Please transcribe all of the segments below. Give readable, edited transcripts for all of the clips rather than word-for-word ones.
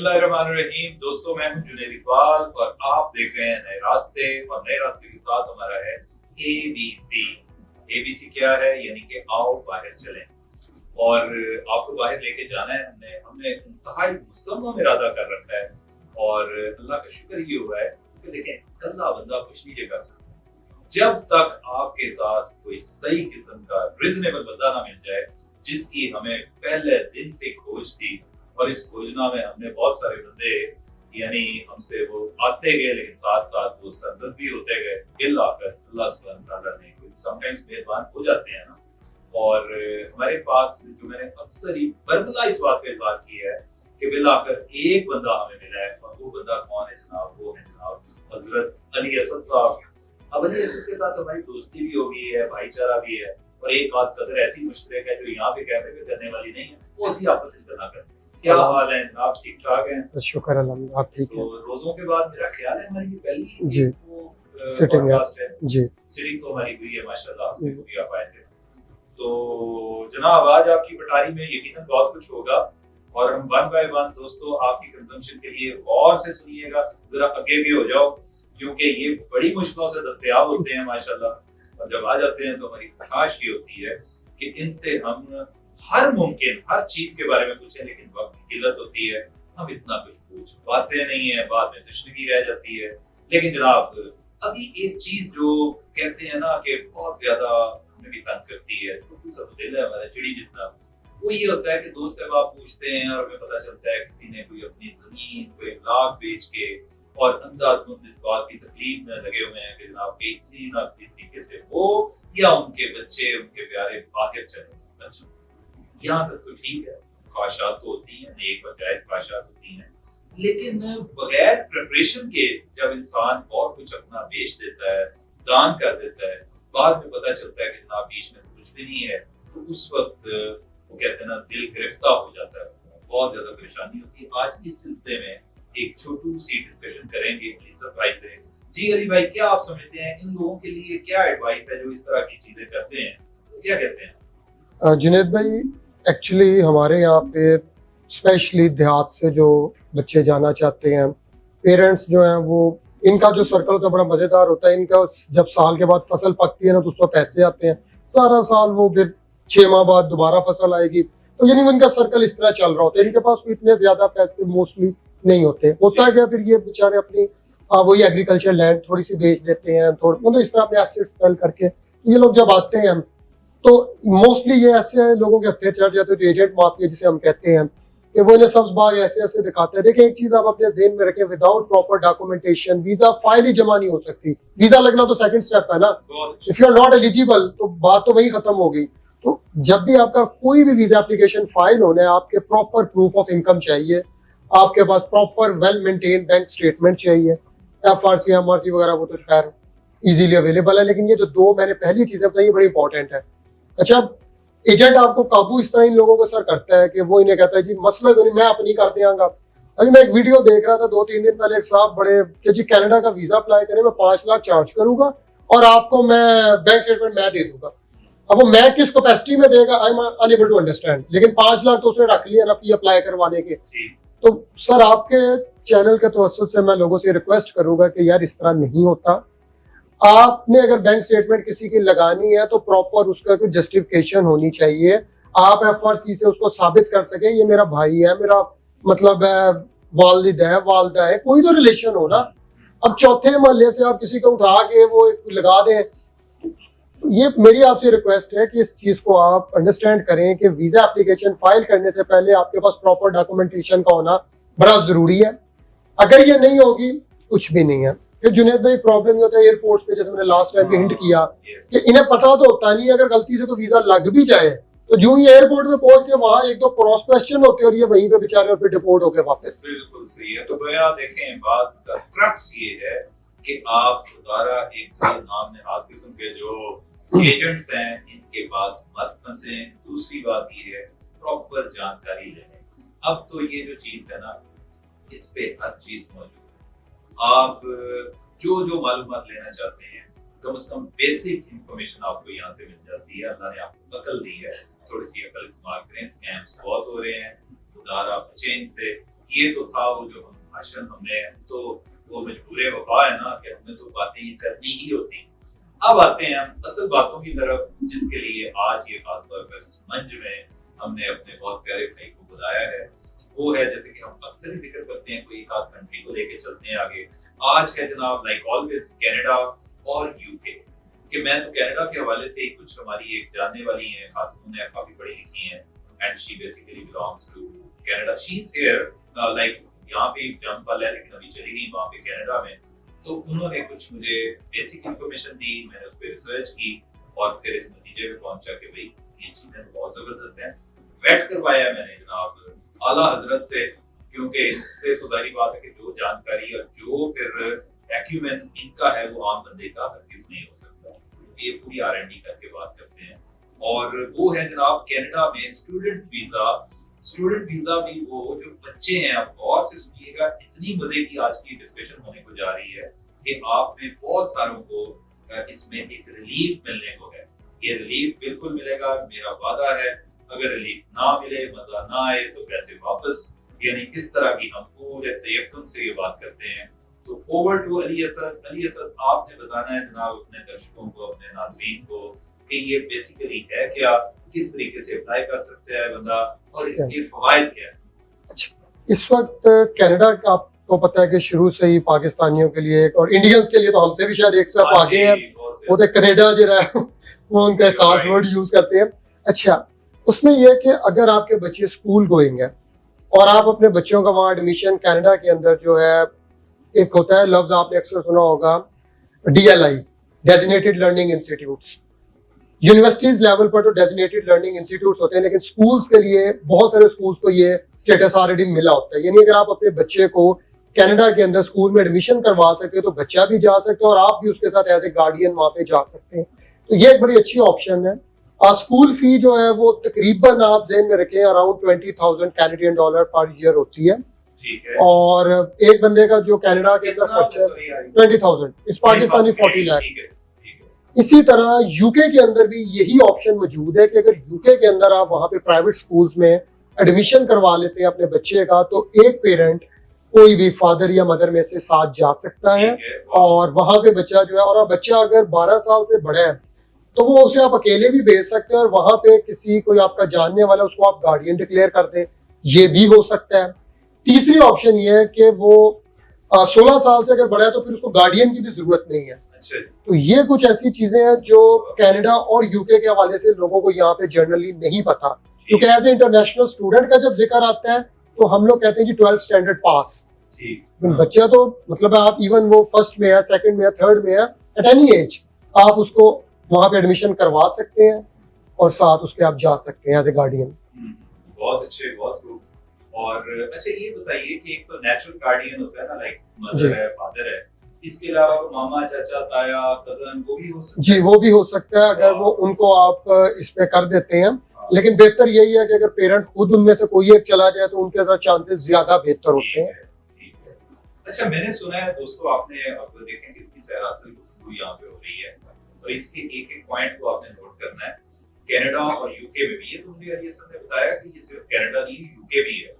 बिस्मिल्लाहिर्रहमानिर्रहीम। दोस्तों, मैं हूं जुनैद इकबाल और आप देख रहे हैं नए रास्ते। और नए रास्ते के साथ हमारा है ABC। ABC क्या है? यानी कि आओ बाहर चलें। और आपको बाहर लेके जाना है। हमने इंतहाई मुसम्मम इरादा कर रखा है और अल्लाह का शुक्र ये हुआ है कि देखें, कल्ला बंदा कुछ नहीं कर सकता जब तक आपके साथ कोई सही किस्म का रिजनेबल बंदा ना मिल जाए, जिसकी हमें पहले दिन से खोज थी। और इस खोजना में हमने बहुत सारे बंदे यानी हमसे वो आते गए, लेकिन साथ साथ वो सरदर्द भी होते गए। बिल आकर अल्लाह सुब्हान तआला ने समटाइम्स मेहरबान हो जाते हैं ना। और हमारे पास जो मैंने अक्सर ही बरबला इस बात का इजहार किया है कि बिल आकर एक बंदा हमें मिला है। और वो बंदा कौन है जनाब? वो है जनाब हजरत अली असद साहब। अब अली असद के साथ हमारी दोस्ती भी हो गई है, भाईचारा भी है और एक आध कदर ऐसी मुश्तरक है जो यहाँ पे कैमरे पे करने वाली नहीं है, वो उसी आपस में करना करते हैं। क्या हाल है जनाब? ठीक ठाक है? शुक्र अल्हम्दुलिल्लाह, आप ठीक हैं? तो रोजों के बाद मेरा ख्याल है हमारी ये पहली जी सिटिंग है जी। सिटिंग तो हमारी हुई है माशाल्लाह, आपने भी आप आए थे। तो जनाब, आज आपकी पटारी में यकीनन बहुत कुछ होगा और हम वन बाय वन दोस्तों आपकी कंजम्पशन के लिए गौर से सुनिएगा। जरा आगे भी हो जाओ क्योंकि ये बड़ी मुश्किलों से दस्तयाब होते हैं माशाल्लाह। और जब आ जाते हैं तो हमारी ख्वाहिश ये होती है कि इनसे हम हर मुमकिन हर चीज के बारे में पूछें, लेकिन वक्त की किल्लत होती है, हम इतना कुछ पूछ पाते नहीं है, बाद में तशनगी रह जाती है। लेकिन जनाब, अभी एक चीज जो कहते हैं ना कि बहुत ज्यादा हमें भी तंग करती है, छोटू सा तो दिल है हमारा चिड़ी जितना, वो ये होता है कि दोस्त अहबाब पूछते हैं और हमें पता चलता है किसी ने कोई अपनी जमीन कोई लाख बेच के और अंधाधुंध इस बात की तकलीफ में लगे हुए हैं कि जनाब किसी ना किसी तरीके से वो या उनके बच्चे उनके प्यारे बाहर चले। अच्छा, यहाँ तक तो ठीक है, ख्वाहिशात तो होती हैं, नेक और जायज ख्वाहिशात होती हैं, लेकिन बगैर प्रिपरेशन के जब इंसान बहुत कुछ अपना बेच देता है, दान कर देता है, बाद में पता चलता है कि जनाब बीच में कुछ भी नहीं है, तो उस वक्त वो कहते हैं ना, दिल गिरफ्तार हो जाता है, बहुत ज्यादा परेशानी होती है। आज इस सिलसिले में एक छोटू सी डिस्कशन करेंगे अली साहब भाई से। जी अली भाई, क्या आप समझते हैं इन लोगों के लिए क्या एडवाइस है जो इस तरह की चीजें करते हैं? क्या कहते हैं जुनैद भाई? एक्चुअली हमारे यहाँ पे स्पेशली देहात से जो बच्चे जाना चाहते हैं, पेरेंट्स जो हैं वो, इनका जो सर्कल का बड़ा मज़ेदार होता है। इनका जब साल के बाद फसल पकती है ना, तो उसमें पैसे आते हैं सारा साल, वो फिर 6 माह बाद दोबारा फसल आएगी, तो यानी इनका सर्कल इस तरह चल रहा होता है। इनके पास कोई इतने ज्यादा पैसे मोस्टली नहीं होते। होता है क्या, फिर ये बेचारे अपनी वही एग्रीकल्चर लैंड थोड़ी सी बेच देते हैं, थोड़ा मतलब इस तरह अपने एसेट्स सेल करके ये लोग जब आते हैं, तो मोस्टली ये ऐसे लोगों के हत्थे चढ़ जाते हैं, एजेंट माफिया जिसे हम कहते हैं, कि वो इन्हें सब्ज बाग ऐसे ऐसे दिखाते हैं। देखिए, एक चीज आप अपने ज़हन में रखें, without proper documentation visa file ही जमा नहीं हो सकती। वीजा लगना तो सेकंड स्टेप है ना। If you are not eligible तो बात तो वही खत्म हो गई। तो जब भी आपका कोई भी वीजा एप्लीकेशन फाइल होना है, आपके प्रॉपर प्रूफ ऑफ इनकम चाहिए, आपके पास proper well maintain bank statement चाहिए। FRC MRC वगैरह वो तो खैर इजीली अवेलेबल है, लेकिन ये जो दो मैंने पहली चीजें बताई ये बड़ी इंपॉर्टेंट है। अच्छा, एजेंट आपको काबू इस तरह इन लोगों को सर करता है कि वो इन्हें कहता है जी मसला तो नहीं, मैं अपनी कर देंगा। अभी मैं एक वीडियो देख रहा था 2-3 दिन पहले, एक साहब बड़े कि जी कनाडा का वीजा अप्लाई करें, मैं 5 लाख चार्ज करूंगा और आपको मैं बैंक स्टेटमेंट मैं दे दूंगा। अब वो मैं किस कैपेसिटी में देगा, I am unable to understand, लेकिन 5 लाख तो उसने रख लिया ना फी अप्लाई करवाने के। तो सर आपके चैनल के तवज्जुह से मैं लोगों से रिक्वेस्ट करूंगा कि यार इस तरह नहीं होता। आपने अगर बैंक स्टेटमेंट किसी की लगानी है तो प्रॉपर उसका कोई जस्टिफिकेशन होनी चाहिए। आप FRC से उसको साबित कर सके ये मेरा भाई है, मेरा मतलब वालिद है, वालदा है, कोई तो रिलेशन हो ना। अब चौथे मोहल्ले से आप किसी को उठा के वो लगा दें, ये मेरी आपसे रिक्वेस्ट है कि इस चीज को आप अंडरस्टैंड करें कि वीजा एप्लीकेशन फाइल करने से पहले आपके पास प्रॉपर डॉक्यूमेंटेशन का होना बड़ा जरूरी है। अगर ये नहीं होगी कुछ भी नहीं है। फिर जुनैद भाई प्रॉब्लम ये होता है एयरपोर्ट्स पे, जैसे मैंने लास्ट टाइम भी हिंट किया कि इन्हें पता तो होता नहीं है, अगर गलती से तो वीजा लग भी जाए तो जो ही एयरपोर्ट में पहुंच के वहां एक दो क्रॉस क्वेश्चन होते हैं और ये वहीं पे बेचारे और फिर डिपोर्ट होके वापस। बिल्कुल सही है। तो भैया देखें, बात का क्रक्स ये है कि आप दोबारा एक नाम नहाद किस्म के जो एजेंट्स हैं इनके पास मत फंसे। दूसरी बात ये है प्रॉपर जानकारी लें। अब तो ये जो चीज है ना, इस पे हर चीज मौजूद है। आप जो मालूमात लेना चाहते हैं, कम से कम बेसिक इंफॉर्मेशन आपको यहाँ से मिल जाती है। अल्लाह ने आपको अकल दी है, थोड़ी सी अकल इस्तेमाल करें। स्कैम्स बहुत हो रहे हैं, उधार आप बचें इनसे। ये तो था वो जो भाषण हमने, तो वो मजबूर वफा है ना कि हमने तो बातें ये करनी ही होती हैं। अब आते हैं हम असल बातों की तरफ, जिसके लिए आज ये खास तौर पर इस मंच में हमने अपने बहुत प्यारे भाई को बुलाया है। वो है, जैसे कि हम अक्सर ही जिक्र करते हैं, कोई एक आध कंट्री को लेके चलते हैं आगे। आज है जनाब लाइक ऑलवेज कनाडा और यूके। कि मैं तो कनाडा के हवाले से कुछ हमारी एक जानने वाली है खातून है, काफी पढ़ी लिखी है, and she basically belongs to Canada. She is here like यहाँ पे जन्म पल है, लेकिन अभी चली गई वहाँ पे कनाडा में। तो उन्होंने कुछ मुझे बेसिक इंफॉर्मेशन दी, मैंने उस पर रिसर्च की और फिर इस नतीजे पे पहुंचा कि भाई ये चीजें तो बहुत जबरदस्त हैं। वेट करवाया मैंने जनाब आला हजरत से, क्योंकि इनसे तो जाहिर बात है कि जो जानकारी और जो फिर एक्यूमेन इनका है वो आम बंदे का हरगिज नहीं हो सकता। ये पूरी R&D करके बात करते हैं। और वो है जनाब कनाडा में स्टूडेंट वीजा। स्टूडेंट वीजा भी वो जो बच्चे हैं, आप गौर से सुनिएगा, इतनी मजे की आज की डिस्कशन होने को जा रही है कि आप में बहुत सारों को इसमें एक रिलीफ मिलने को है। ये रिलीफ बिल्कुल मिलेगा, मेरा वादा है। अगर रिलीफ ना मिले, मजा ना आए, तो पैसे वापस, यानी इस तरह की हम पूरे तयक्कुन से ये बात करते हैं। तो ओवर टू अली असद। अली असद, आपने बताना है जनाब अपने दर्शकों को, अपने नाज़रीन को कि ये बेसिकली है क्या, किस तरीके से अप्लाई कर सकता है बंदा और इसके फवायद क्या है। अच्छा, इस वक्त कनाडा का आपको पता है कि शुरू से ही पाकिस्तानियों के लिए और इंडियंस के लिए तो हमसे भी शायद एक स्टेप आगे है, वो तो कनाडा जो है वो उनका खास वर्ड यूज करते हैं। अच्छा, उसमें यह है कि अगर आपके बच्चे स्कूल गोइंग है और आप अपने बच्चों का वहाँ एडमिशन कनाडा के अंदर जो है, एक होता है लफ्ज आपने अक्सर सुना होगा DLI, designated learning institutes. Universities level पर तो डेजिग्नेटेड लर्निंग इंस्टीट्यूट्स होते हैं, लेकिन स्कूल्स के लिए बहुत सारे स्कूल्स को ये स्टेटस ऑलरेडी मिला होता है। यानी अगर आप अपने बच्चे को कनाडा के अंदर स्कूल में एडमिशन करवा सकते हो तो बच्चा भी जा सकता है और आप भी उसके साथ एज ए गार्डियन वहाँ पे जा सकते हैं। तो ये एक बड़ी अच्छी ऑप्शन है। स्कूल फी जो है वो तकरीबन आप ज़हन में रखें अराउंड $20,000 कैनेडियन पर ईयर होती है। और एक बंदे का जो कनाडा के अंदर खर्चा 20,000, इस पाकिस्तानी 40 लाख। इसी तरह यूके के अंदर भी यही ऑप्शन मौजूद है कि अगर यूके के अंदर आप वहाँ पे प्राइवेट स्कूल्स में एडमिशन करवा लेते हैं अपने बच्चे का, तो एक पेरेंट कोई भी फादर या मदर में से साथ जा सकता है और वहाँ पे बच्चा जो है, और बच्चा अगर 12 साल से बड़ा है तो वो उसे आप अकेले भी भेज सकते हैं और वहाँ पे किसी कोई आपका जानने वाला उसको आप गार्डियन डिक्लेयर कर दें, ये भी हो सकता है। तीसरी ऑप्शन ये है कि वो 16 साल से अगर बड़ा है तो फिर उसको गार्डियन की भी जरूरत नहीं है। तो ये कुछ ऐसी चीजें हैं जो कनाडा और यूके के हवाले से लोगों को यहाँ पे जनरली नहीं पता, क्योंकि एज ए इंटरनेशनल स्टूडेंट का जब जिक्र आता है तो हम लोग कहते हैं जी 12th स्टैंडर्ड पास। बच्चा तो मतलब आप इवन वो फर्स्ट में है, सेकंड में है, थर्ड में है, एट एनी एज आप उसको वहां पे एडमिशन करवा सकते हैं और साथ उसके आप जा सकते हैं एज ए गार्डियन। बहुत अच्छे, बहुत खूब। और अच्छा ये बताइए कि एक तो नेचुरल गार्डियन होता है ना, लाइक मदर है, फादर है, इसके अलावा मामा, चाचा, ताया, कजन, वो भी हो सकता है? जी, वो भी हो सकता है अगर वो उनको आप इस पे कर देते हैं। लेकिन बेहतर यही है कि अगर पेरेंट खुद उनमें से कोई एक चला जाए तो उनके साथ चांसेस ज्यादा बेहतर होते हैं। अच्छा, मैंने सुना है दोस्तों, आपने अब देखें कितनी सरासर गुफ्तगू यहाँ पे हो रही है और इसके एक एक पॉइंट को आपने नोट करना है। कनाडा और यूके में भी, ये तो मुझे अली सर ने बताया कि ये सिर्फ कनाडा नहीं यूके भी है।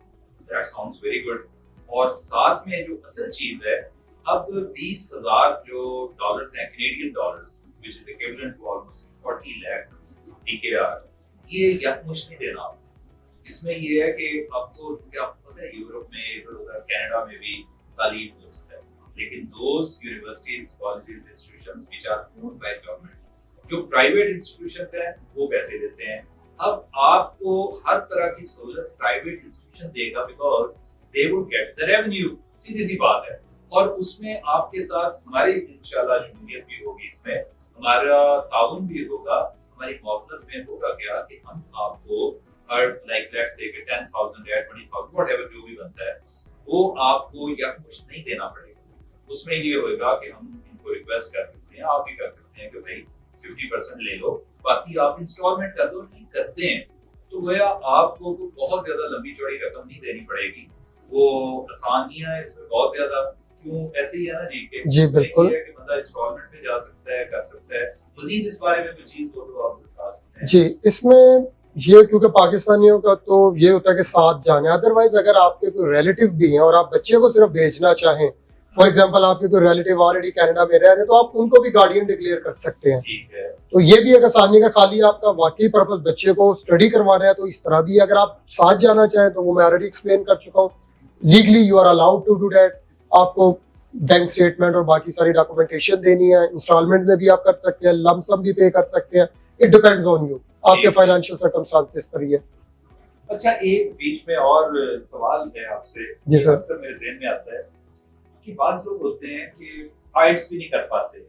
That sounds very good. और साथ में जो असल चीज है, अब 20,000 जो डॉलर्स हैं, Canadian dollars, which is equivalent to almost 40 lakh DKR, ये यकमुश्त नहीं देना। इसमें ये है कि अब तो चूंकि आपको पता है यूरोप में, इधर उधर कनाडा में भी तालीम मुफ्त है, लेकिन those universities, colleges, institutions which are owned by government, जो प्राइवेट इंस्टीट्यूशंस हैं वो पैसे देते हैं। अब आपको हर तरह की सहूलत प्राइवेट इंस्टीट्यूशन देगा because they would get the revenue, सीधी सी बात है। और उसमें आपके साथ हमारी इंशाल्लाह शमूलियत भी होगी, इसमें हमारा ताउन भी होगा, हमारी मौक़िफ़ में होगा क्या कि हम आपको हर लाइक लेट्स से 10,000 या 20,000 व्हाटएवर जो भी बनता है वो आपको यकमुश्त नहीं देना पड़ेगा। उसमें ये होगा कि हम इनको रिक्वेस्ट कर सकते हैं, आप भी कर सकते हैं कि भाई 50% ले लो, बाकी आप इंस्टॉलमेंट कर दो। नहीं करते हैं तो गोया आपको बहुत ज्यादा लंबी चौड़ी रकम नहीं देनी पड़ेगी। वो आसानियां इसमें बहुत ज्यादा, क्यों ऐसे ही है ना जी के जी बिल्कुल कि बंदा इंस्टॉलमेंट में जा सकता है, कर सकता है। मजीद इस बारे में कोई चीज हो तो आप बता सकते हैं। जी, इसमें ये क्योंकि पाकिस्तानियों का तो ये होता है कि साथ जाने, अदरवाइज अगर आपके कोई रिलेटिव भी हैं और आप बच्चे को सिर्फ भेजना चाहें, फॉर एग्जांपल आपके कोई रिलेटिव ऑलरेडी कनाडा में रह रहे हैं, तो आप उनको भी गार्डियन डिक्लेयर कर सकते हैं। ठीक है। तो ये भी एक आसानी का, खाली आपका वाकई पर्पस बच्चे को स्टडी करवाना है तो इस तरह भी अगर आप साथ जाना चाहें तो वो मैं ऑलरेडी एक्सप्लेन कर चुका हूँ। Legally you are allowed to do that. आपको बैंक स्टेटमेंट और बाकी सारी डॉक्यूमेंटेशन देनी है, इंस्टॉलमेंट में भी आप कर सकते हैं, लमसम भी पे कर सकते हैं, इट डिपेंड्स ऑन यू, आपके फाइनेंशियल सर्कमस्टांसेस पर ही है। अच्छा, एक बीच में और सवाल है आपसे, जी सर। अक्सर मेरे ध्यान में आता है कि बाज लोग होते हैं कि आइल्स भी नहीं कर पाते,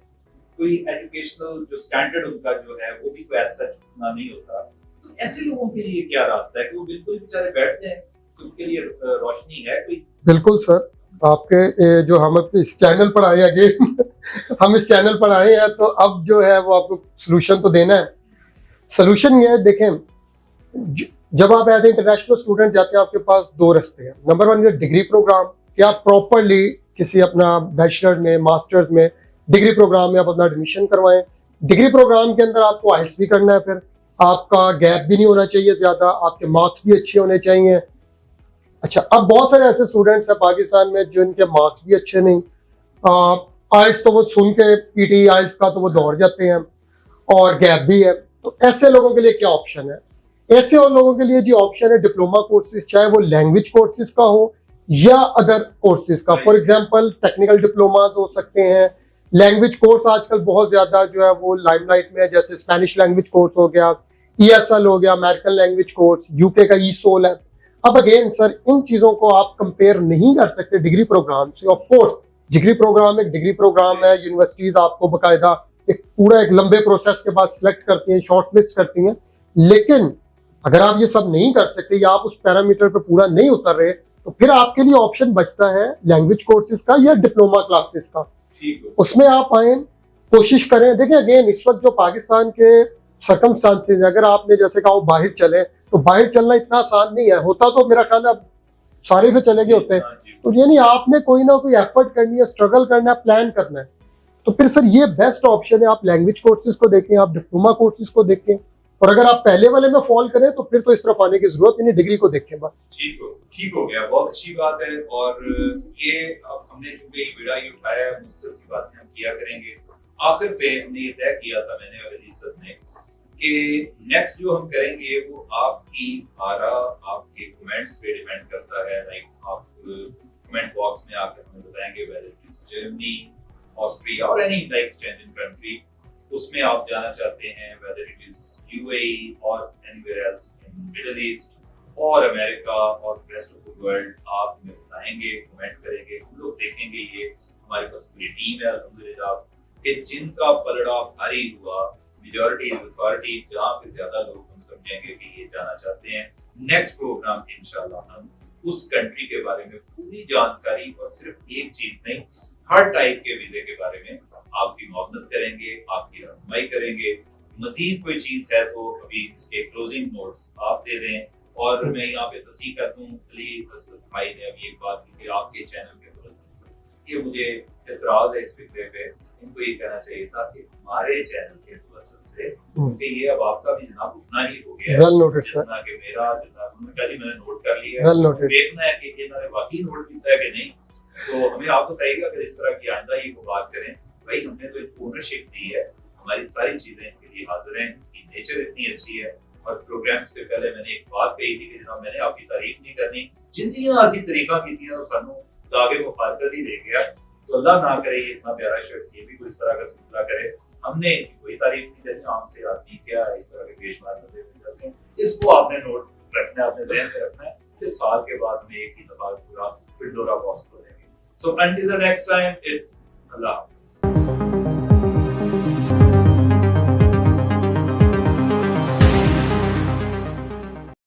कोई एजुकेशनल जो स्टैंडर्ड उनका जो है वो भी कोई ऐसा उतना नहीं होता, तो ऐसे लोगों के लिए क्या रास्ता है कि वो बिल्कुल बेचारे बैठते हैं, तो उनके लिए रोशनी है कोई? बिल्कुल सर, आपके जो हम इस चैनल पर आए अगेन हम इस चैनल पर आए हैं तो अब जो है वो आपको सोल्यूशन तो देना है। सोल्यूशन ये है, देखें जब आप एज ए इंटरनेशनल स्टूडेंट जाते हैं आपके पास दो रास्ते हैं। नंबर वन, ये डिग्री प्रोग्राम, कि आप प्रॉपरली किसी अपना बैचलर में, मास्टर्स में, डिग्री प्रोग्राम में आप अपना एडमिशन करवाएं। डिग्री प्रोग्राम के अंदर आपको आइल्स भी करना है, फिर आपका गैप भी नहीं होना चाहिए ज्यादा, आपके मार्क्स भी अच्छे होने चाहिए। अच्छा, अब बहुत सारे ऐसे स्टूडेंट्स हैं पाकिस्तान में जिनके मार्क्स भी अच्छे नहीं, आइल्स तो वो सुन के पीटी आइल्स का तो वो दौड़ जाते हैं और गैप भी है। तो ऐसे लोगों के लिए क्या ऑप्शन है? ऐसे और लोगों के लिए जी ऑप्शन है डिप्लोमा कोर्सेज, चाहे वो लैंग्वेज कोर्सेज का हो या अदर कोर्सेज का। फॉर एग्जांपल टेक्निकल डिप्लोमास हो सकते हैं। लैंग्वेज कोर्स आजकल बहुत ज्यादा जो है वो लाइमलाइट में है, जैसे स्पेनिश लैंग्वेज कोर्स हो गया, ESL हो गया, अमेरिकन लैंग्वेज कोर्स, यूके का ESOL है। अब अगेन सर, इन चीजों को आप कंपेयर नहीं कर सकते डिग्री प्रोग्राम से। ऑफ कोर्स डिग्री प्रोग्राम एक डिग्री प्रोग्राम है, यूनिवर्सिटीज आपको बकायदा एक पूरा एक लंबे प्रोसेस के बाद सिलेक्ट करती हैं, शॉर्टलिस्ट करती हैं। लेकिन अगर आप ये सब नहीं कर सकते या आप उस पैरामीटर पर पूरा नहीं उतर रहे, तो फिर आपके लिए ऑप्शन बचता है लैंग्वेज कोर्सेज का या डिप्लोमा क्लासेस का। उसमें आप आए, कोशिश करें। देखिए अगेन, इस वक्त जो पाकिस्तान के सर्कमस्टांसेस, अगर आपने जैसे कहा बाहर चले, तो बाहर चलना इतना आसान नहीं है। होता तो मेरा ख्याल है सारे पे चले गए होते हैं। तो ये नहीं, आपने कोई ना कोई एफर्ट करनी है, स्ट्रगल करना है, प्लान करना है। तो फिर सर ये बेस्ट ऑप्शन है, आप लैंग्वेज कोर्सेज को देखें, आप डिप्लोमा कोर्सेज को देखें, और अगर आप पहले वाले में फॉल करें तो फिर तो इस तरफ आने की जरूरत नहीं, डिग्री को देखें बस। ठीक हो गया, बहुत अच्छी बात है। और ये अब हमने चूंकि वीडियो ये उठाया है, मुझसे सी बातें हम किया करेंगे। आखिर पे हमने ये तय किया था, मैंने और अली सर ने, कि नेक्स्ट जो हम करेंगे वो आपकी आरा, आपके कमेंट्स पे डिपेंड करता है। लाइक आप कमेंट बॉक्स में आकर हमें बताएंगे whether it is Germany, Austria और एनी लाइक स्कैंडिनेवियन कंट्री, उसमें आप जाना चाहते हैं, वेदर इट इज UAE और anywhere else in middle east और अमेरिका और रेस्ट ऑफ द वर्ल्ड, आप हमें बताएंगे, कमेंट करेंगे, हम लोग देखेंगे। ये हमारे पास पूरी टीम है अल्हम्दुलिल्लाह, कि जिनका पलड़ा भारी हुआ, मेजॉरिटी अथॉरिटी, जहाँ पे ज्यादा लोग हम समझेंगे कि ये जाना चाहते हैं, नेक्स्ट प्रोग्राम इंशाल्लाह हम उस कंट्री के बारे में पूरी जानकारी, और सिर्फ एक चीज नहीं, हर टाइप के वीजे के बारे में आपकी मदद करेंगे, आपकी रहनुमाई करेंगे। मजीद कोई चीज है तो अभी इसके क्लोजिंग नोट्स आप दे दें। और मैं यहाँ पे तस्दीक कर दूं, अली भाई ने अभी एक बात की कि आपके चैनल के तवज्जुह से, ये मुझे एतराज है इस फिक्रे पे, इनको ये कहना चाहिए था कि हमारे चैनल के तवज्जुह से, क्योंकि ये अब आपका भी जनाब उतना ही हो गया है, वेल नोटेड सर, जितना कि मेरा मैंने नोट कर लिया है। Well noted. देखना है कि इन्होंने वाकई नोट किया है कि नहीं, तो हमें आप बताइएगा अगर इस तरह की आइंदा ये को बात करें। भाई हमने तो इनको ओनरशिप दी है, हमारी सारी चीजें इनके लिए हाजिर हैं, इनकी नेचर इतनी अच्छी है। और प्रोग्राम से पहले मैंने एक बात कही थी कि जनाब मैंने आपकी तारीफ नहीं करनी, जिंदियां असि तारीफा की थी तो सानू दागे मुफारकत ही दे गया। तो अल्लाह ना करे ये इतना प्यारा शख्स ये भी कोई इस तरह का सिलसिला करे। हमने कोई तारीफ नहीं करनी, आमसे आदमी क्या है इस तरह के बेशुमार बंदे मिल जाते हैं, इसको आपने नोट रखना है, अपने ज़हन में रखना है। फिर साल के बाद हमें एक ही दफा पूरा पिंडोरा बॉक्स खोलेंगे। So until the next time, it's अल्लाह हाफ़िज़।